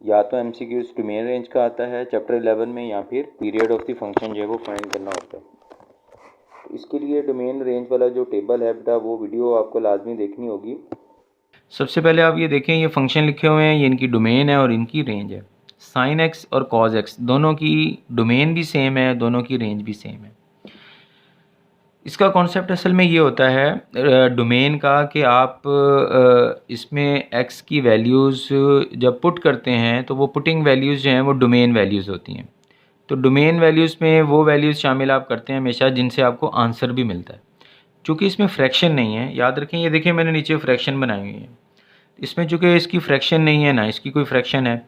या तो MCQs domain range का आता है चैप्टर 11 में, या फिर पीरियड ऑफ द फंक्शन जो है वो फाइंड करना होता है। तो इसके लिए डोमेन रेंज वाला जो टेबल है बेटा, वो वीडियो आपको लाजमी देखनी होगी। सबसे पहले आप ये देखें, ये फंक्शन लिखे हुए हैं, ये इनकी डोमेन है और इनकी रेंज है। साइन एक्स और कॉज एक्स दोनों की डोमेन भी सेम है, दोनों की रेंज भी सेम है। इसका कॉन्सेप्ट असल में ये होता है डोमेन का कि आप इसमें x की वैल्यूज़ जब पुट करते हैं तो वो पुटिंग वैल्यूज़ जो हैं वो डोमेन वैल्यूज़ होती हैं। तो डोमेन वैल्यूज़ में वो वैल्यूज़ शामिल आप करते हैं हमेशा जिनसे आपको आंसर भी मिलता है। चूँकि इसमें फ्रैक्शन नहीं है, याद रखें, ये देखिए मैंने नीचे फ्रैक्शन बनाई हुई है। इसमें चूँकि इसकी फ्रैक्शन नहीं है, ना इसकी कोई फ्रैक्शन है,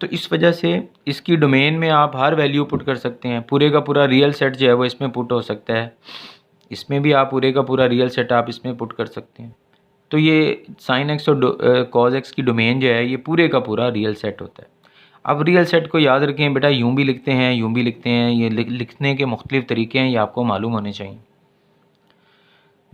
तो इस वजह से इसकी डोमेन में आप हर वैल्यू पुट कर सकते हैं। पूरे का पूरा रियल सेट जो है वो इसमें पुट हो सकता है। इसमें भी आप पूरे का पूरा रियल सेट आप इसमें पुट कर सकते हैं। तो ये साइन एक्स और कॉज एक्स की डोमेन जो है ये पूरे का पूरा रियल सेट होता है। अब रियल सेट को याद रखें बेटा, यूँ भी लिखते हैं, यूँ भी लिखते हैं। ये लिखने के मुख्तलिफ़ तरीके हैं, ये आपको मालूम होने चाहिए।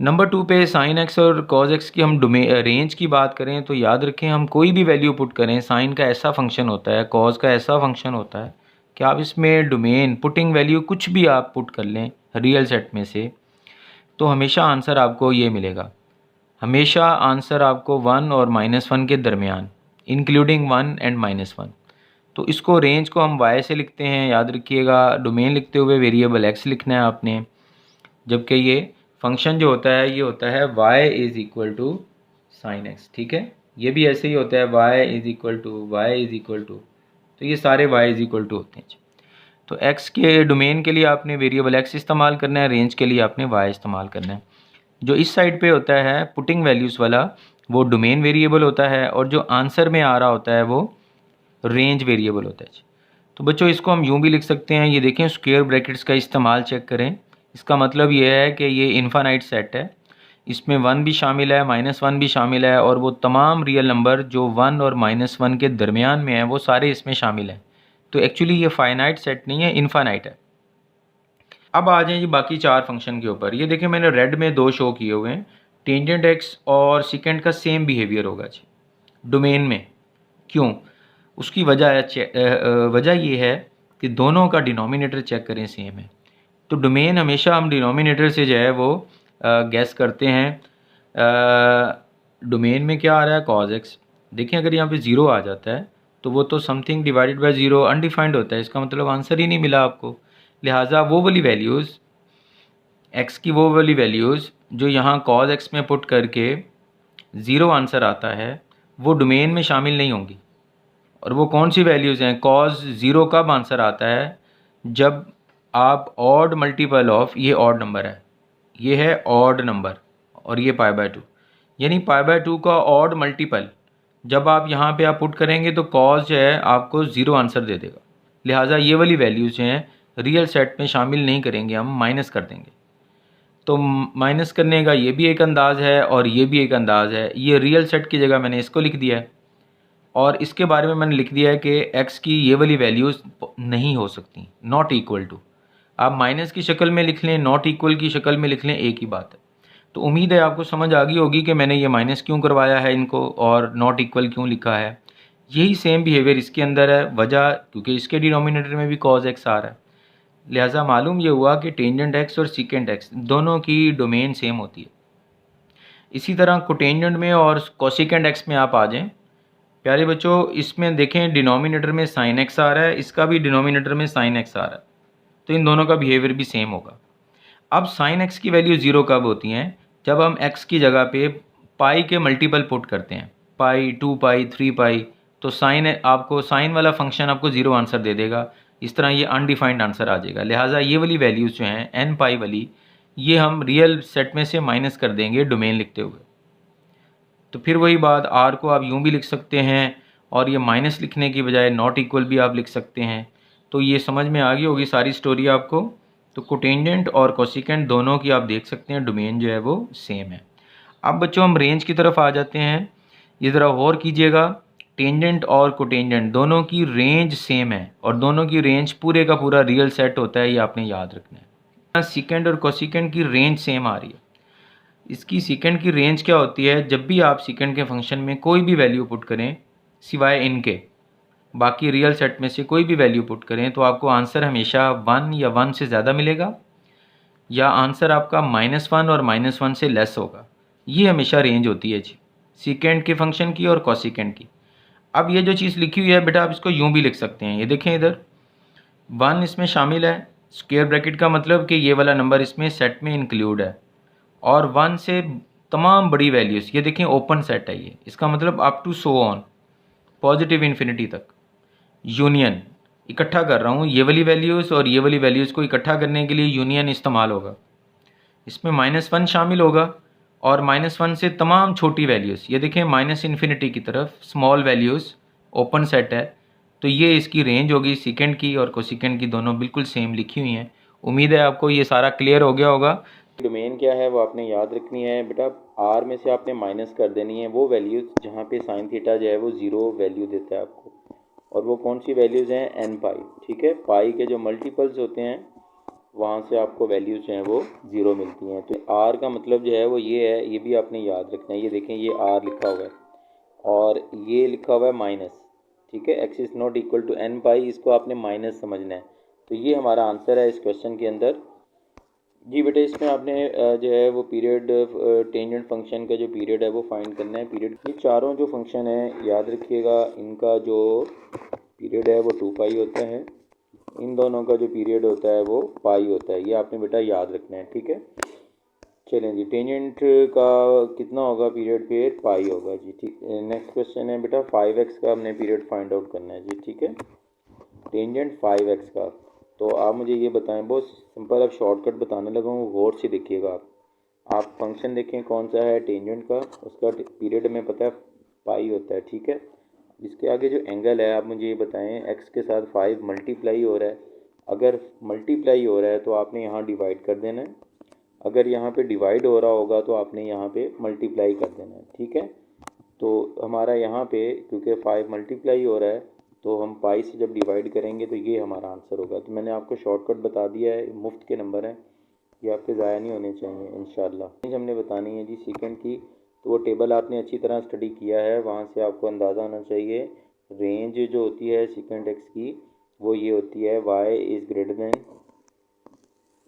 नंबर 2 पे साइन एक्स और कॉज एक्स की हम रेंज की बात करें तो याद रखें, हम कोई भी वैल्यू पुट करें, साइन का ऐसा फंक्शन होता है, कॉज का ऐसा फंक्शन होता है कि आप इसमें डोमेन पुटिंग वैल्यू कुछ भी आप पुट कर लें रियल सेट में से, तो हमेशा आंसर आपको ये मिलेगा। हमेशा आंसर आपको 1 और -1 के दरमियान, इंक्लूडिंग 1 एंड -1। तो इसको रेंज को हम y से लिखते हैं, याद रखिएगा। डोमेन लिखते हुए वेरिएबल x लिखना है आपने, जबकि ये फंक्शन जो होता है ये होता है y is equal to sine X. ठीक है, ये भी ऐसे ही होता है, y इज़ इक्वल टू, तो ये सारे y इज़ इक्वल टू होते हैं। तो x के डोमेन के लिए आपने वेरिएबल x इस्तेमाल करना है, रेंज के लिए आपने y इस्तेमाल करना है। जो इस साइड पे होता है पुटिंग वैल्यूज़ वाला, वो डोमेन वेरिएबल होता है, और जो आंसर में आ रहा होता है वो रेंज वेरिएबल होता है। तो बच्चों इसको हम यूँ भी लिख सकते हैं, ये देखें स्क्वायर ब्रैकेट्स का इस्तेमाल चेक करें। इसका मतलब ये है कि ये इन्फानाइट सेट है, इसमें 1 भी शामिल है, -1 भी शामिल है, और वो तमाम रियल नंबर जो 1 और -1 के दरमियान में है वो सारे इसमें शामिल हैं। तो एक्चुअली ये फाइनाइट सेट नहीं है, इन्फानाइट है। अब आ जाएं जी बाकी 4 फंक्शन के ऊपर। ये देखें मैंने रेड में 2 शो किए हुए हैं। टेंजेंट एक्स और सेकेंड का सेम बिहेवियर होगा जी डोमेन में। क्यों? उसकी वजह ये है कि दोनों का डिनोमिनेटर चेक करें सेम है। तो डोमेन हमेशा हम डिनोमिनेटर से जो है वो गैस करते हैं। डोमेन में क्या आ रहा है, कॉज एक्स। देखें अगर यहाँ पे 0 आ जाता है तो वो तो समथिंग डिवाइडेड बाय 0 अनडिफाइंड होता है, इसका मतलब आंसर ही नहीं मिला आपको। लिहाजा वो वाली वैल्यूज़, एक्स की वो वाली वैल्यूज़ जो यहाँ कॉज एक्स में पुट करके 0 आंसर आता है, वो डोमेन में शामिल नहीं होंगी। और वो कौन सी वैल्यूज़ हैं? कॉज 0 कब आंसर आता है? जब आप ऑड मल्टीपल ऑफ, ये ऑड नंबर है, ये है ऑड नंबर, और ये π/2, यानी π/2 का ऑड मल्टीपल जब आप यहाँ पे आप पुट करेंगे तो कॉज जो है आपको 0 आंसर दे देगा। लिहाजा ये वाली वैल्यूज़ जो हैं रियल सेट में शामिल नहीं करेंगे, हम माइनस कर देंगे। तो माइनस करने का ये भी एक अंदाज़ है और ये भी एक अंदाज़ है। ये रियल सेट की जगह मैंने इसको लिख दिया है, और इसके बारे में मैंने लिख दिया है कि x की ये वाली वैल्यूज़ नहीं हो सकती, नॉट इक्वल टू। आप माइनस की शक्ल में लिख लें, नॉट इक्वल की शक्ल में लिख लें, एक ही बात है। तो उम्मीद है आपको समझ आ गई होगी कि मैंने ये माइनस क्यों करवाया है इनको और नॉट इक्वल क्यों लिखा है। यही सेम बिहेवियर इसके अंदर है, वजह क्योंकि इसके डिनोमिनेटर में भी कॉज एक्स आ रहा है। लिहाजा मालूम ये हुआ कि टेंजेंट एक्स और सीकेंट एक्स दोनों की डोमेन सेम होती है। इसी तरह कोटेंजेंट में और कोसिकेंट एक्स में आप आ जाएं प्यारे बच्चों। इसमें देखें डिनोमिनेटर में साइन एक्स आ रहा है, इसका भी डिनोमिनेटर में साइन एक्स आ रहा है, तो इन दोनों का बिहेवियर भी सेम होगा। अब साइन एक्स की वैल्यू 0 कब होती हैं? जब हम एक्स की जगह पे पाई के मल्टीपल पुट करते हैं, पाई, 2 पाई, 3 पाई, तो साइन वाला फंक्शन आपको 0 आंसर दे देगा। इस तरह ये अनडिफाइंड आंसर आ जाएगा। लिहाजा ये वाली वैल्यूज़ जो हैं n पाई वाली, ये हम रियल सेट में से माइनस कर देंगे डोमेन लिखते हुए। तो फिर वही बात, r को आप यूँ भी लिख सकते हैं, और ये माइनस लिखने की बजाय नॉट इक्वल भी आप लिख सकते हैं। तो ये समझ में आ गई होगी सारी स्टोरी आपको। तो कोटेंजेंट और कोसिकेंट दोनों की आप देख सकते हैं डोमेन जो है वो सेम है। अब बच्चों हम रेंज की तरफ आ जाते हैं। ये ज़रा गौर कीजिएगा, टेंजेंट और कोटेंजेंट दोनों की रेंज सेम है, और दोनों की रेंज पूरे का पूरा रियल सेट होता है, ये आपने याद रखना है। सीकेंट और कोसिकेंट की रेंज सेम आ रही है। इसकी सीकेंट की रेंज क्या होती है? जब भी आप सीकेंट के फंक्शन में कोई भी वैल्यू पुट करें सिवाय इनके, बाकी रियल सेट में से कोई भी वैल्यू पुट करें तो आपको आंसर हमेशा 1 या 1 से ज़्यादा मिलेगा, या आंसर आपका -1 और -1 से लेस होगा। ये हमेशा रेंज होती है जी, सीकेंड के फंक्शन की और कोसिकेंड की। अब ये जो चीज़ लिखी हुई है बेटा, आप इसको यूँ भी लिख सकते हैं। ये देखें इधर 1 इसमें शामिल है, स्क्वायर ब्रैकेट का मतलब कि ये वाला नंबर इसमें सेट में इंक्लूड है, और 1 से तमाम बड़ी वैल्यूज़, ये देखें ओपन सेट है ये, इसका मतलब up to so on positive infinity तक। यूनियन इकट्ठा कर रहा हूँ, ये वाली वैल्यूज़ और ये वाली वैल्यूज़ को इकट्ठा करने के लिए यूनियन इस्तेमाल होगा। इसमें -1 शामिल होगा और -1 से तमाम छोटी वैल्यूज़, ये देखें माइनस इन्फिनिटी की तरफ स्मॉल वैल्यूज़ ओपन सेट है, तो ये इसकी रेंज होगी सीकेंड की और कोसिकेंड की, दोनों बिल्कुल सेम लिखी हुई हैं। उम्मीद है आपको ये सारा क्लियर हो गया होगा। डोमेन क्या है वो आपने याद रखनी है बेटा। आर में से आपने माइनस कर देनी है वो वैल्यूज़ जहाँ पे साइन थीटा जो है वो 0 वैल्यू देता है आपको, और वो कौन सी वैल्यूज़ हैं, एन पाई। ठीक है, पाई के जो मल्टीपल्स होते हैं वहाँ से आपको वैल्यूज़ जो हैं वो 0 मिलती हैं। तो आर का मतलब जो है वो ये है, ये भी आपने याद रखना है। ये देखें, ये आर लिखा हुआ है और ये लिखा हुआ है माइनस। ठीक है, x is not equal to n pi, इसको आपने माइनस समझना है। तो ये हमारा आंसर है इस क्वेश्चन के अंदर। जी बेटे, इसमें आपने जो है वो पीरियड टेंजेंट फंक्शन का जो पीरियड है वो फाइंड करना है। पीरियड, ये चारों जो फंक्शन है याद रखिएगा, इनका जो पीरियड है वो 2 पाई होता है। इन दोनों का जो पीरियड होता है वो पाई होता है। ये आपने बेटा याद रखना है। ठीक है, चलें जी, टेंजेंट का कितना होगा पीरियड, फिर पाई होगा जी। ठीक, नेक्स्ट क्वेश्चन है बेटा 5x का हमने पीरियड फाइंड आउट करना है जी। ठीक है, टेंजेंट 5x का। तो आप मुझे ये बताएं, बहुत सिंपल, अब शॉर्टकट बताने लगा हूँ, गौर से देखिएगा आप फंक्शन देखें कौन सा है टेंजेंट का, उसका पीरियड हमें पता है पाई होता है। ठीक है, इसके आगे जो एंगल है आप मुझे ये बताएं, एक्स के साथ 5 मल्टीप्लाई हो रहा है। अगर मल्टीप्लाई हो रहा है तो आपने यहाँ डिवाइड कर देना है, अगर यहाँ पे डिवाइड हो रहा होगा तो आपने यहाँ पे मल्टीप्लाई कर देना है। ठीक है, तो हमारा यहाँ पे क्योंकि 5 मल्टीप्लाई हो रहा है तो हम पाई से जब डिवाइड करेंगे तो ये हमारा आंसर होगा। तो मैंने आपको शॉर्टकट बता दिया है, मुफ्त के नंबर हैं, ये आपके ज़ाया नहीं होने चाहिए इंशाल्लाह। रेंज हमने बतानी है जी सीकेंड की, तो वो टेबल आपने अच्छी तरह स्टडी किया है, वहाँ से आपको अंदाज़ा होना चाहिए रेंज जो होती है सीकेंड एक्स की वो ये होती है Y is greater than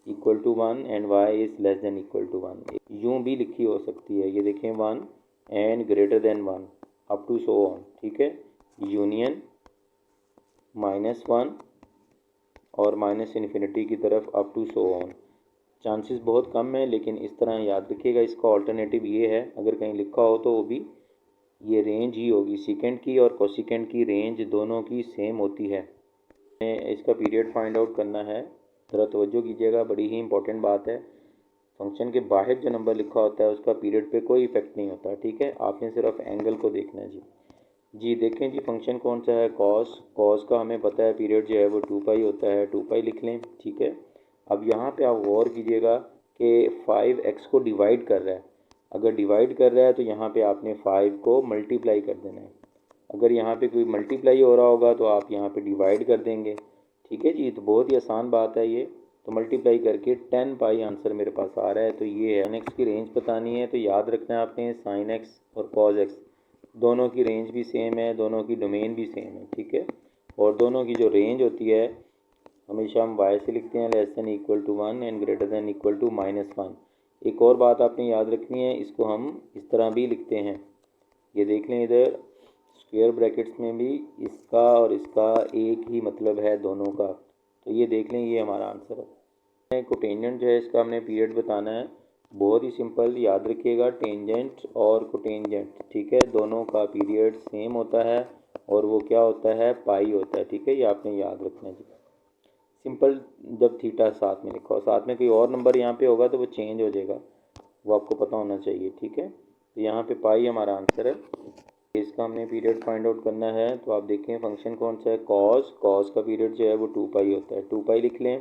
equal to 1 and Y is less than equal to 1। यूँ भी लिखी हो सकती है, ये देखें 1 and greater than 1 up to so on. ठीक है, यूनियन -1 और माइनस इन्फिनिटी की तरफ up to so on. Chances बहुत कम है, लेकिन इस तरह याद रखिएगा। इसका ऑल्टरनेटिव ये है, अगर कहीं लिखा हो तो वो भी ये रेंज ही होगी, सीकेंड की और कोसिकेंड की रेंज दोनों की सेम होती है। इसका पीरियड फाइंड आउट करना है, ज़रा तवज्जो कीजिएगा, बड़ी ही इंपॉर्टेंट बात है। फंक्शन के बाहर जो नंबर लिखा होता है उसका पीरियड पे कोई इफेक्ट नहीं होता। ठीक है, आपने सिर्फ एंगल को देखना है जी। जी देखें जी, फंक्शन कौन सा है, कॉस। कॉस का हमें पता है पीरियड जो है वो 2 पाई होता है, 2 पाई लिख लें। ठीक है, अब यहाँ पे आप गौर कीजिएगा कि 5x को डिवाइड कर रहा है, अगर डिवाइड कर रहा है तो यहाँ पे आपने 5 को मल्टीप्लाई कर देना है। अगर यहाँ पे कोई मल्टीप्लाई हो रहा होगा तो आप यहाँ पे डिवाइड कर देंगे। ठीक है जी, तो बहुत ही आसान बात है ये। तो मल्टीप्लाई करके 10 पाई आंसर मेरे पास आ रहा है। तो ये है, साइन एक्स की रेंज बतानी है, तो याद रखना है आपने साइन एक्स और कॉज एक्स दोनों की रेंज भी सेम है, दोनों की डोमेन भी सेम है। ठीक है, और दोनों की जो रेंज होती है हमेशा हम वाई से लिखते हैं, less than equal to 1 and greater than equal to -1। एक और बात आपने याद रखनी है, इसको हम इस तरह भी लिखते हैं, ये देख लें इधर स्क्वायर ब्रैकेट्स में भी इसका और इसका एक ही मतलब है दोनों का। तो ये देख लें, ये हमारा आंसर है। कोटेंजेंट जो है इसका हमने पीरियड बताना है, बहुत ही सिंपल, याद रखिएगा टेंजेंट और कोटेंजेंट। ठीक है, दोनों का पीरियड सेम होता है और वो क्या होता है, पाई होता है। ठीक है, ये आपने याद रखना है जी। सिंपल, जब थीटा साथ में लिखा हो, साथ में कोई और नंबर यहाँ पे होगा तो वो चेंज हो जाएगा, वो आपको पता होना चाहिए। ठीक है, तो यहाँ पे पाई हमारा आंसर है। इसका हमने पीरियड फाइंड आउट करना है, तो आप देखें फंक्शन कौन सा है, कॉस। कॉस का पीरियड जो है वो 2 पाई होता है, 2 पाई लिख लें।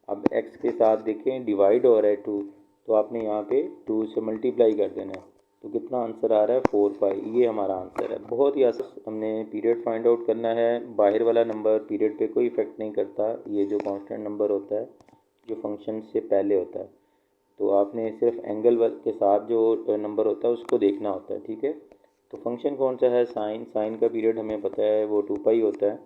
अब एक्स के साथ देखें डिवाइड हो रहा है 2, तो आपने यहाँ पे 2 से मल्टीप्लाई कर देना है, तो कितना आंसर आ रहा है, 4 पाई। ये हमारा आंसर है, बहुत ही आसान। हमने पीरियड फाइंड आउट करना है, बाहर वाला नंबर पीरियड पे कोई इफेक्ट नहीं करता, ये जो कांस्टेंट नंबर होता है जो फंक्शन से पहले होता है, तो आपने सिर्फ एंगल के साथ जो नंबर होता है उसको देखना होता है। ठीक है, तो फंक्शन कौन सा है, साइन। साइन का पीरियड हमें पता है वो 2 पाई होता है।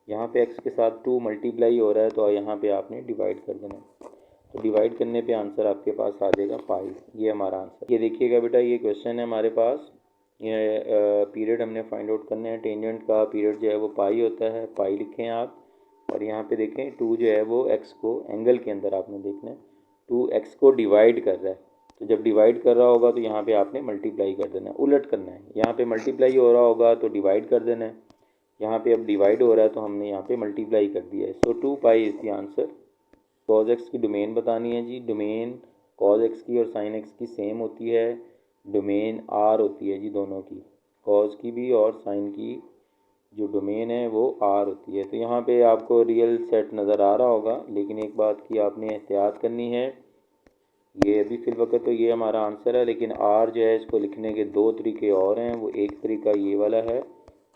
यहाँ पे x के साथ 2 मल्टीप्लाई हो रहा है तो यहाँ पे आपने डिवाइड कर देना है। तो डिवाइड करने पे आंसर आपके पास आ जाएगा पाई। ये हमारा आंसर। ये देखिएगा बेटा, ये क्वेश्चन है हमारे पास। ये पीरियड हमने फाइंड आउट करना है। टेंजेंट का पीरियड जो है वो पाई होता है, पाई लिखें आप। और यहाँ पे देखें 2 जो है वो x को एंगल के अंदर आपने देखना है, 2x को डिवाइड कर रहा है। तो जब डिवाइड कर रहा होगा तो यहाँ पे आपने मल्टीप्लाई कर देना है, उलट करना है। यहाँ पे मल्टीप्लाई हो रहा होगा तो डिवाइड कर देना है। यहाँ पे अब डिवाइड हो रहा है तो हमने यहाँ पे मल्टीप्लाई कर दिया है। So 2 pi is the answer. Cause x की डोमेन बतानी है जी। डोमेन कॉज एक्स की और साइन एक्स की सेम होती है। डोमेन आर होती है जी दोनों की, कॉज की भी और साइन की जो डोमेन है वो आर होती है। तो यहाँ पे आपको रियल सेट नज़र आ रहा होगा, लेकिन एक बात की आपने एहतियात करनी है। ये अभी फिल वक्त तो ये हमारा आंसर है, लेकिन आर जो है इसको लिखने के 2 तरीके और हैं। वो एक तरीका ये वाला है,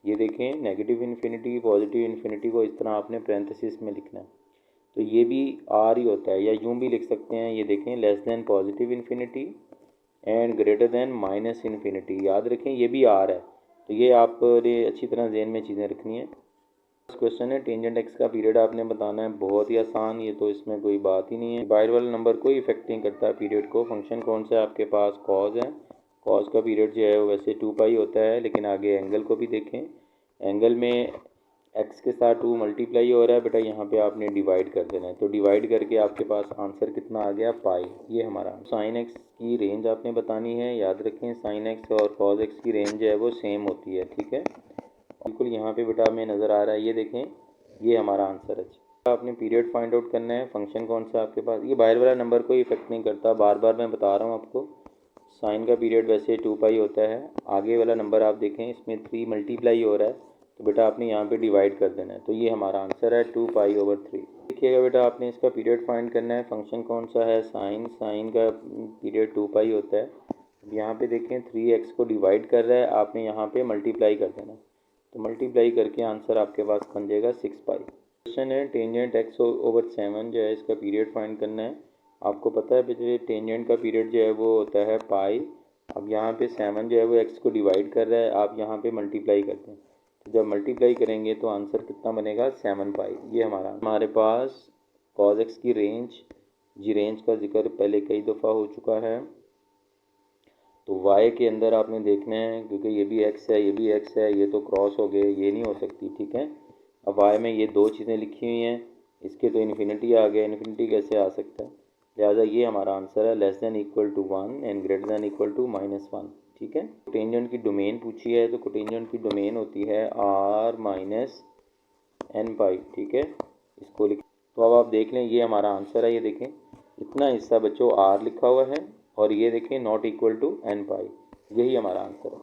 ये देखें, नेगेटिव इन्फिनिटी पॉजिटिव इन्फिनिटी को इस तरह आपने पैरेंथेसिस में लिखना है। तो ये भी आर ही होता है, या यूँ भी लिख सकते हैं। ये देखें, less than positive infinity and greater then minus infinity. याद रखें ये भी आर है। तो ये आपने अच्छी तरह ज़हन में चीज़ें रखनी है। क्वेश्चन है टेंजेंट एक्स का पीरियड आपने बताना है। बहुत ही आसान, ये तो इसमें कोई बात ही नहीं है। डिवाइड वाला नंबर कोई इफेक्ट नहीं करता पीरियड को। फंक्शन कौन सा है आपके पास, कॉज है। कॉज का पीरियड जो है वो वैसे 2 पाई होता है, लेकिन आगे एंगल को भी देखें। एंगल में एक्स के साथ 2 मल्टीप्लाई हो रहा है बेटा, यहाँ पे आपने डिवाइड कर देना है। तो डिवाइड करके आपके पास आंसर कितना आ गया, पाई। ये हमारा साइन एक्स की रेंज आपने बतानी है। याद रखें साइन एक्स और कॉज एक्स की रेंज जो है वो सेम होती है, ठीक है। बिल्कुल यहाँ पे बेटा हमें नज़र आ रहा है, ये देखें, ये हमारा आंसर है। आपने पीरियड फाइंड आउट करना है। फंक्शन कौन सा आपके पास, ये बाहर वाला नंबर कोई इफेक्ट नहीं करता, बार बार मैं बता रहा हूँ आपको। साइन का पीरियड वैसे 2 पाई होता है। आगे वाला नंबर आप देखें, इसमें 3 मल्टीप्लाई हो रहा है, तो बेटा आपने यहाँ पे डिवाइड कर देना है। तो ये हमारा आंसर है 2 पाई ओवर 3। देखिएगा बेटा, आपने इसका पीरियड फाइंड करना है। फंक्शन कौन सा है, साइन। साइन का पीरियड 2 पाई होता है। यहाँ पे देखें 3x को डिवाइड कर रहा है, आपने यहाँ पे मल्टीप्लाई कर देना है। तो मल्टीप्लाई करके आंसर आपके पास बन जाएगा 6 पाई। क्वेश्चन है टेंजेंट x ओवर 7 जो है इसका पीरियड फाइंड करना है। आपको पता है पिछले टेंजेंट का पीरियड जो है वो होता है पाई। अब यहाँ पे 7 जो है वो x को डिवाइड कर रहा है, आप यहाँ पे मल्टीप्लाई करते हैं। तो जब मल्टीप्लाई करेंगे तो आंसर कितना बनेगा, 7 पाई। ये हमारे पास कॉज एक्स की रेंज जी, रेंज का जिक्र पहले कई दफ़ा हो चुका है। तो y के अंदर आपने देखना है, क्योंकि ये भी x है, ये भी x है, ये तो क्रॉस हो गए, ये नहीं हो सकती, ठीक है। अब y में ये 2 चीज़ें लिखी हुई हैं, इसके तो इन्फिनिटी आ गया, इन्फिनिटी कैसे आ सकता है। लिहाजा ये हमारा आंसर है less than equal to 1 and greater than equal to -1, ठीक है। कोटेंजेंट की डोमेन पूछी है, तो कोटेंजेंट की डोमेन होती है r माइनस n पाई, ठीक है। इसको लिख, तो अब आप देख लें ये हमारा आंसर है। ये देखें इतना हिस्सा बच्चों r लिखा हुआ है, और ये देखें नॉट इक्वल टू n पाई, यही हमारा आंसर है।